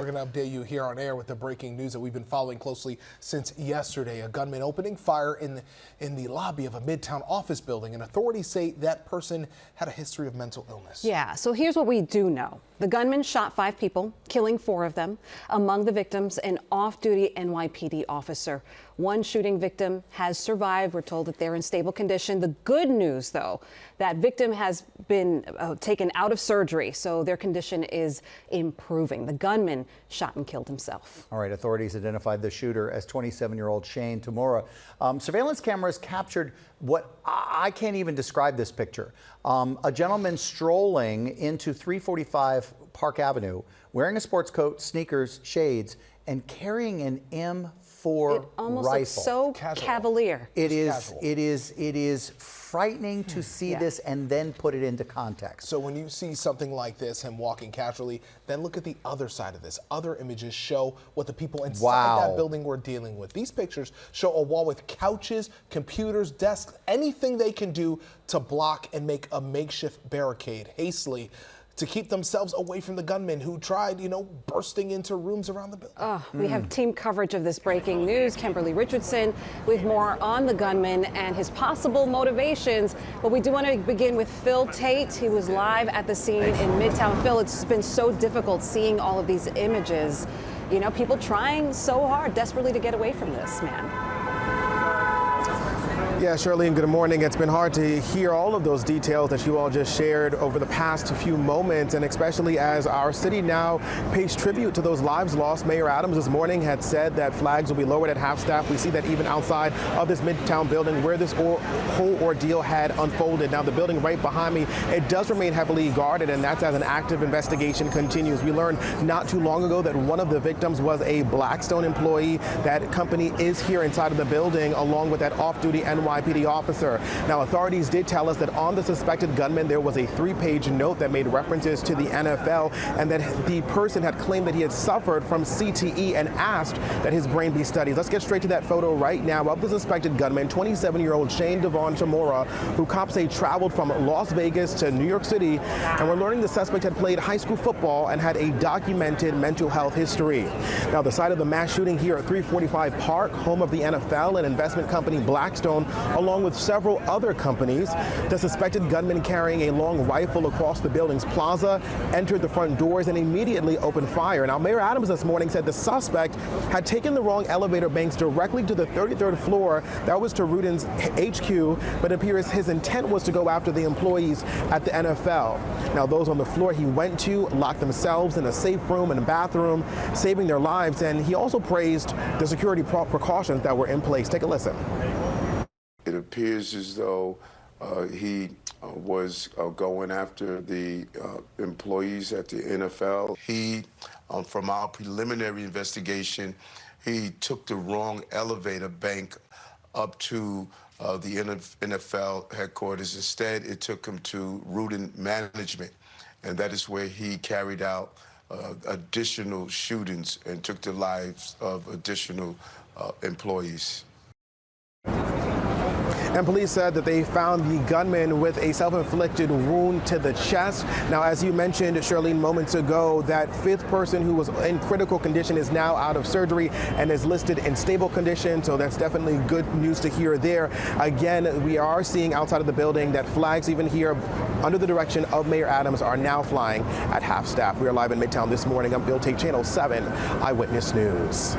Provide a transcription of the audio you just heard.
We're going to update you here on air with the breaking news that we've been following closely since yesterday. A gunman opening fire in the lobby of a Midtown office building, and authorities say that person had a history of mental illness. Yeah, so here's what we do know. The gunman shot 5 people, killing 4 of them. Among the victims, an off-duty NYPD officer. One shooting victim has survived. We're told that they're in stable condition. The good news, though, that victim has been taken out of surgery, so their condition is improving. The gunman shot and killed himself. All right, authorities identified the shooter as 27-year-old Shane Tamura. Surveillance cameras captured what I can't even describe this picture. A gentleman strolling into 345 Park Avenue, wearing a sports coat, sneakers, shades, and carrying an M4 It almost rifle. looks so cavalier. It is frightening to see this and then put it into context. So when you see something like this, him walking casually, then look at the other side of this. Other images show what the people inside that building were dealing with. These pictures show a wall with couches, computers, desks, anything they can do to block and make a makeshift barricade hastily to keep themselves away from the gunman who tried, bursting into rooms around the building. We have team coverage of this breaking news. Kimberly Richardson with more on the gunman and his possible motivations. But we do want to begin with Phil Taitt. He was live at the scene in Midtown. Phil, it's been so difficult seeing all of these images. People trying so hard, desperately to get away from this man. Yeah, Charlene, good morning. It's been hard to hear all of those details that you all just shared over the past few moments, and especially as our city now pays tribute to those lives lost. Mayor Adams this morning had said that flags will be lowered at half-staff. We see that even outside of this Midtown building where this whole ordeal had unfolded. Now, the building right behind me, it does remain heavily guarded, and that's as an active investigation continues. We learned not too long ago that one of the victims was a Blackstone employee. That company is here inside of the building, along with that off-duty NYPD officer. Now, authorities did tell us that on the suspected gunman, there was a 3-page note that made references to the NFL, and that the person had claimed that he had suffered from CTE and asked that his brain be studied. Let's get straight to that photo right now of the suspected gunman, 27-year-old Shane Tamura, who cops say traveled from Las Vegas to New York City, and we're learning the suspect had played high school football and had a documented mental health history. Now, the site of the mass shooting here at 345 Park, home of the NFL and investment company Blackstone, along with several other companies. The suspected gunman, carrying a long rifle across the building's plaza, entered the front doors and immediately opened fire. Now, Mayor Adams this morning said the suspect had taken the wrong elevator banks directly to the 33rd floor. That was to Ruden's HQ, but it appears his intent was to go after the employees at the NFL. Now, those on the floor he went to locked themselves in a safe room and a bathroom, saving their lives, and he also praised the security precautions that were in place. Take a listen. It appears as though he was going after the employees at the NFL. He, from our preliminary investigation, he took the wrong elevator bank up to the NFL headquarters. Instead, it took him to Ruden Management, and that is where he carried out additional shootings and took the lives of additional employees. And police said that they found the gunman with a self-inflicted wound to the chest. Now, as you mentioned, Charlene, moments ago, that 5th person who was in critical condition is now out of surgery and is listed in stable condition. So that's definitely good news to hear there. Again, we are seeing outside of the building that flags even here under the direction of Mayor Adams are now flying at half-staff. We are live in Midtown this morning. I'm Phil Taitt, Channel 7 Eyewitness News.